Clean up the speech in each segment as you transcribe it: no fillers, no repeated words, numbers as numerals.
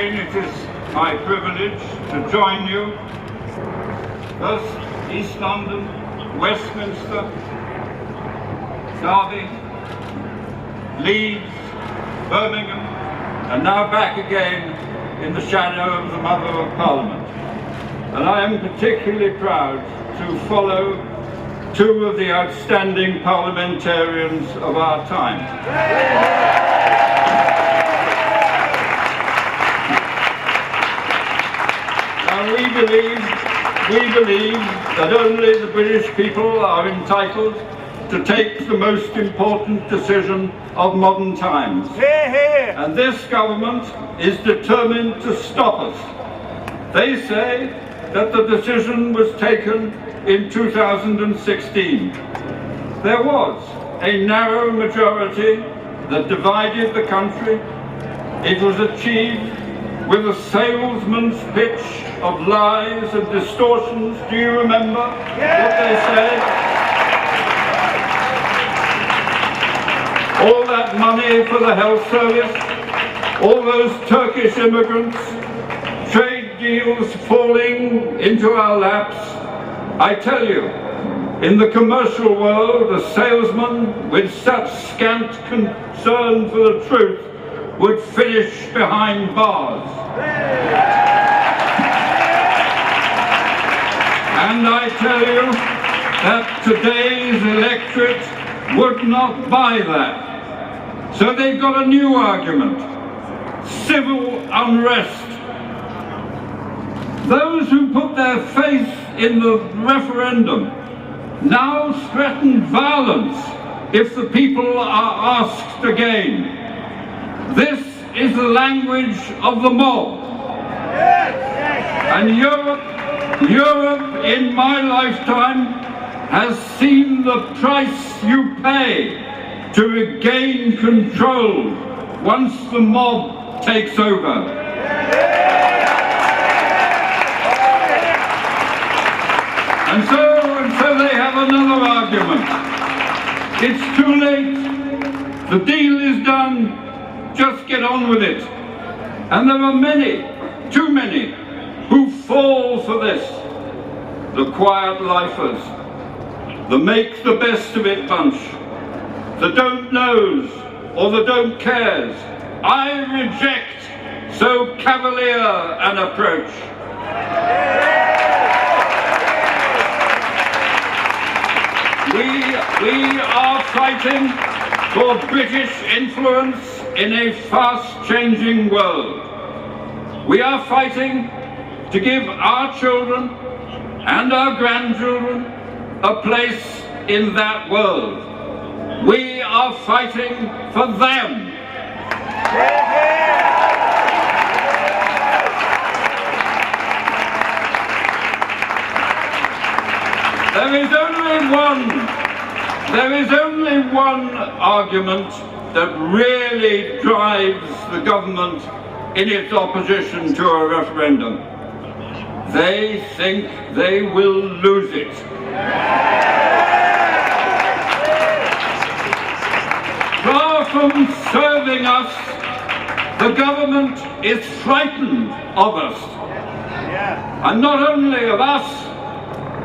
again it is my privilege to join you, first East London, Westminster, Derby, Leeds, Birmingham, and now back again in the shadow of the Mother of Parliament. And I am particularly proud to follow two of the outstanding parliamentarians of our time. Now we believe that only the British people are entitled to take the most important decision of modern times. And this government is determined to stop us. They say that the decision was taken in 2016. There was a narrow majority that divided the country. It was achieved with a salesman's pitch of lies and distortions. Do you remember what they said? All that money for the health service, all those Turkish immigrants, trade deals falling into our laps. I tell you, in the commercial world, a salesman with such scant concern for the truth would finish behind bars. And I tell you that today's electorate would not buy that. So they've got a new argument: civil unrest. Those who put their faith in the referendum now threaten violence if the people are asked again. This is the language of the mob. And Europe in my lifetime has seen the price you pay to regain control once the mob takes over. And so they have another argument. It's too late. The deal is done. Just get on with it. And there are many, too many, who fall for this. The quiet lifers, the make the best of it bunch, the don't knows or the don't cares. I reject so cavalier an approach. We are fighting for British influence in a fast-changing world. We are fighting to give our children and our grandchildren a place in that world. We are fighting for them. There is only one argument that really drives the government in its opposition to a referendum. They think they will lose it. Far from serving us, the government is frightened of us. And not only of us,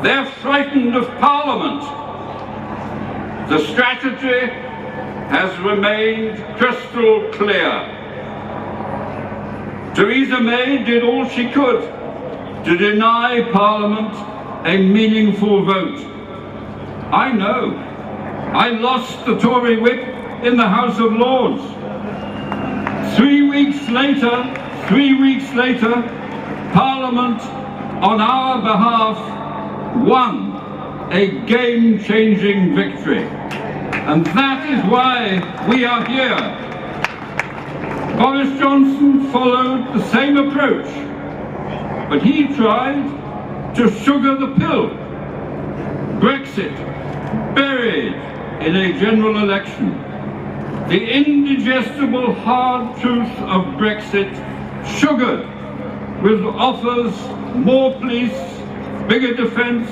they're frightened of Parliament. The strategy has remained crystal clear. Theresa May did all she could to deny Parliament a meaningful vote. I know. I lost the Tory whip in the House of Lords. 3 weeks later, Parliament, on our behalf, won a game-changing victory. And that is why we are here. Boris Johnson followed the same approach, but he tried to sugar the pill. Brexit buried in a general election. The indigestible hard truth of Brexit sugared with offers more police, bigger defence,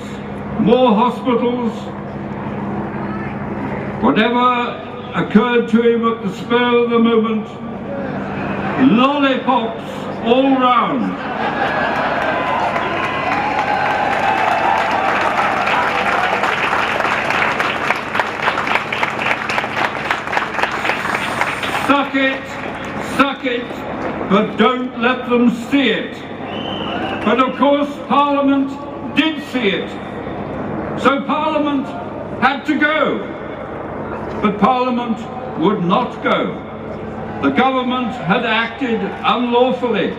more hospitals. Whatever occurred to him at the spur of the moment, lollipops all round. Suck it, but don't let them see it. But of course, Parliament did see it. So Parliament had to go. But Parliament would not go. The government had acted unlawfully.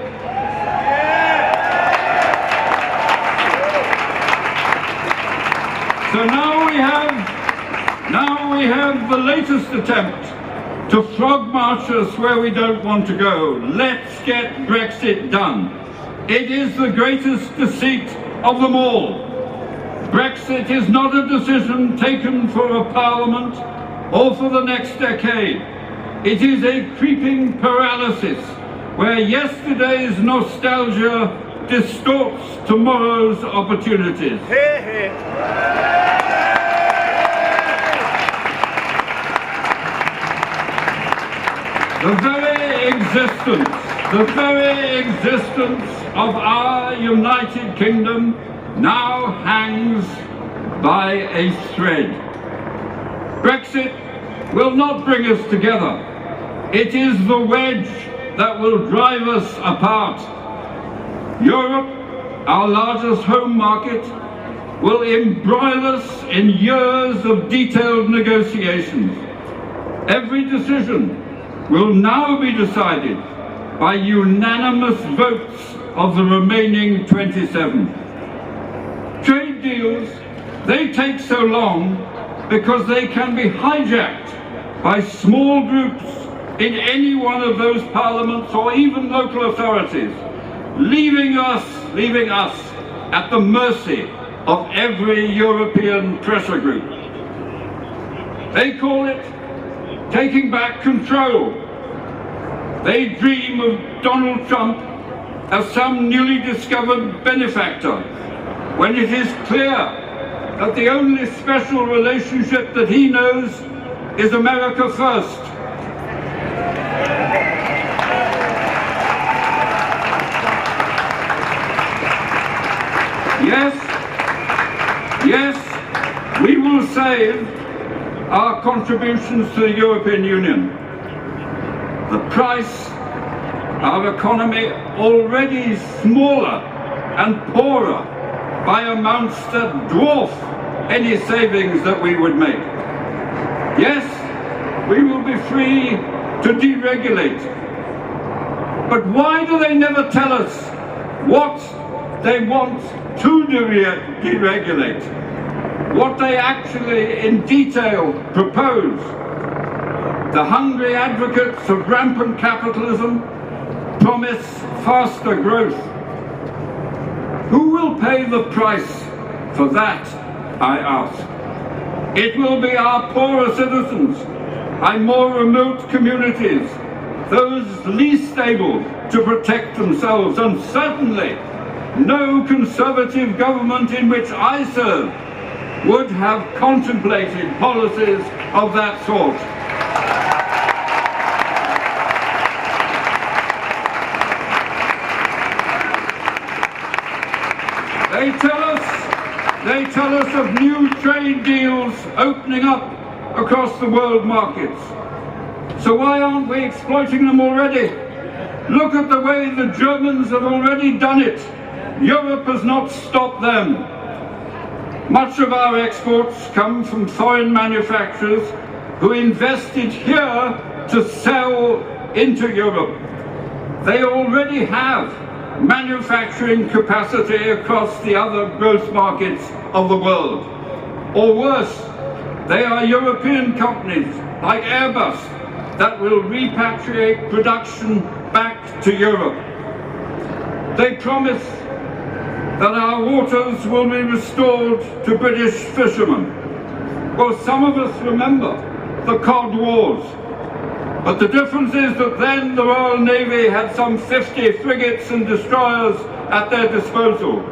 So now we have the latest attempt to frog march us where we don't want to go. Let's get Brexit done. It is the greatest deceit of them all. Brexit is not a decision taken for a parliament or for the next decade. It is a creeping paralysis where yesterday's nostalgia distorts tomorrow's opportunities. The very existence of our United Kingdom now hangs by a thread. Brexit will not bring us together. It is the wedge that will drive us apart. Europe, our largest home market, will embroil us in years of detailed negotiations. Every decision will now be decided by unanimous votes of the remaining 27. Trade deals, they take so long because they can be hijacked by small groups in any one of those parliaments or even local authorities, leaving us at the mercy of every European pressure group. They call it taking back control. They dream of Donald Trump as some newly discovered benefactor, when it is clear that the only special relationship that he knows is America first. Yes, we will save our contributions to the European Union. The price, our economy already smaller and poorer by amounts that dwarf any savings that we would make. Yes, we will be free to deregulate. But why do they never tell us what they want to deregulate? What they actually in detail propose? The hungry advocates of rampant capitalism promise faster growth. Who will pay the price for that, I ask? It will be our poorer citizens, our more remote communities, those least able to protect themselves, and certainly no conservative government in which I serve would have contemplated policies of that sort. They tell us of new trade deals opening up across the world markets. So why aren't we exploiting them already? Look at the way the Germans have already done it. Europe has not stopped them. Much of our exports come from foreign manufacturers who invested here to sell into Europe. They already have manufacturing capacity across the other growth markets of the world. Or worse, they are European companies like Airbus that will repatriate production back to Europe. They promise that our waters will be restored to British fishermen. Well, some of us remember the Cod Wars. But the difference is that then the Royal Navy had some 50 frigates and destroyers at their disposal.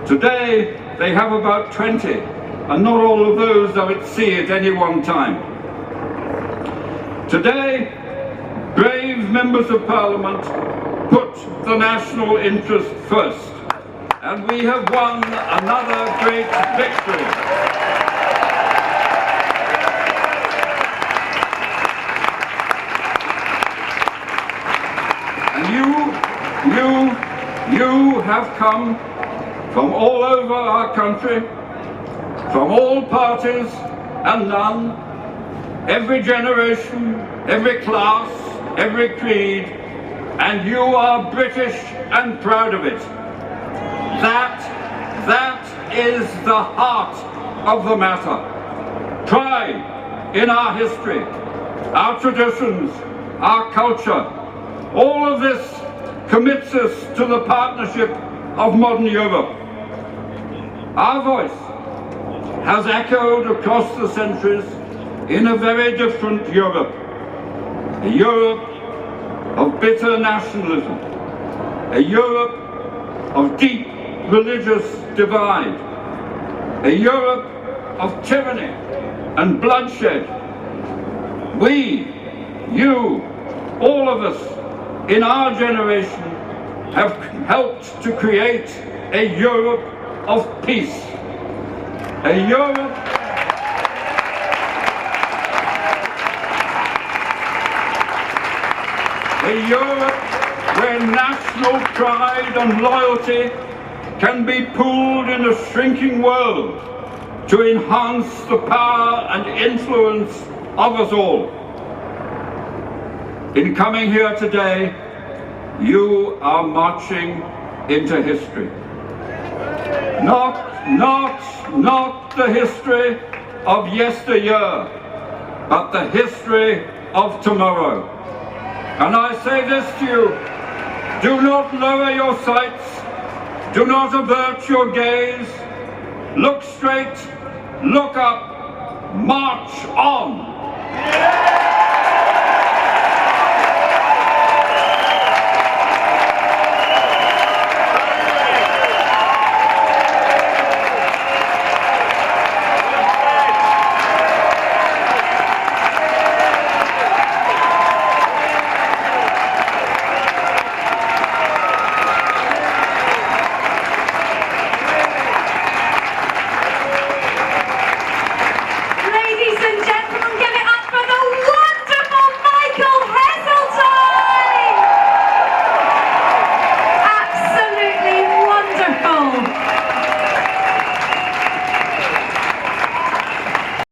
Today, they have about 20, and not all of those are at sea at any one time. Today, brave members of Parliament put the national interest first, and we have won another great victory. And you have come from all over our country, from all parties and none, every generation, every class, every creed, and you are British and proud of it. That is the heart of the matter. Pride in our history, our traditions, our culture, all of this commits us to the partnership of modern Europe. Our voice has echoed across the centuries in a very different Europe. A Europe of bitter nationalism, a Europe of deep religious divide, a Europe of tyranny and bloodshed. We, you, all of us in our generation have helped to create a Europe of peace, a Europe where national pride and loyalty can be pooled in a shrinking world to enhance the power and influence of us all. In coming here today, you are marching into history. Not the history of yesteryear, but the history of tomorrow. And I say this to you, do not lower your sights, do not avert your gaze, look straight, look up, march on.